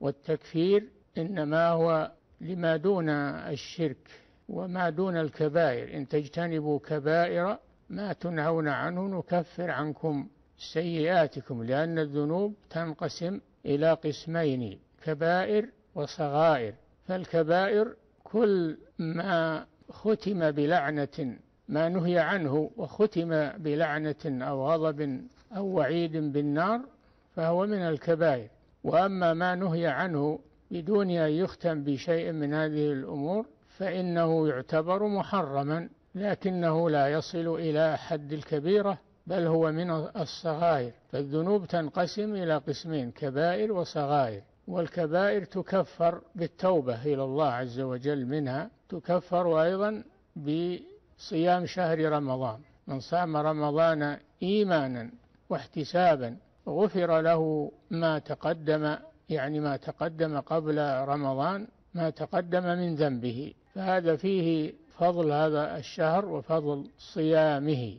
والتكفير إنما هو لما دون الشرك وما دون الكبائر. إن تجتنبوا كبائر ما تنهون عنه نكفر عنكم سيئاتكم، لأن الذنوب تنقسم إلى قسمين: كبائر وصغائر. فالكبائر كل ما ختم بلعنة، ما نهي عنه وختم بلعنة أو غضب أو وعيد بالنار فهو من الكبائر. وأما ما نهي عنه بدون أن يختم بشيء من هذه الأمور فإنه يعتبر محرما، لكنه لا يصل إلى حد الكبيرة، بل هو من الصغائر. فالذنوب تنقسم إلى قسمين: كبائر وصغائر. والكبائر تكفر بالتوبة إلى الله عز وجل منها، تكفر أيضا بصيام شهر رمضان. من صام رمضان إيمانا واحتسابا غفر له ما تقدم، يعني ما تقدم قبل رمضان، ما تقدم من ذنبه. فهذا فيه فضل هذا الشهر وفضل صيامه.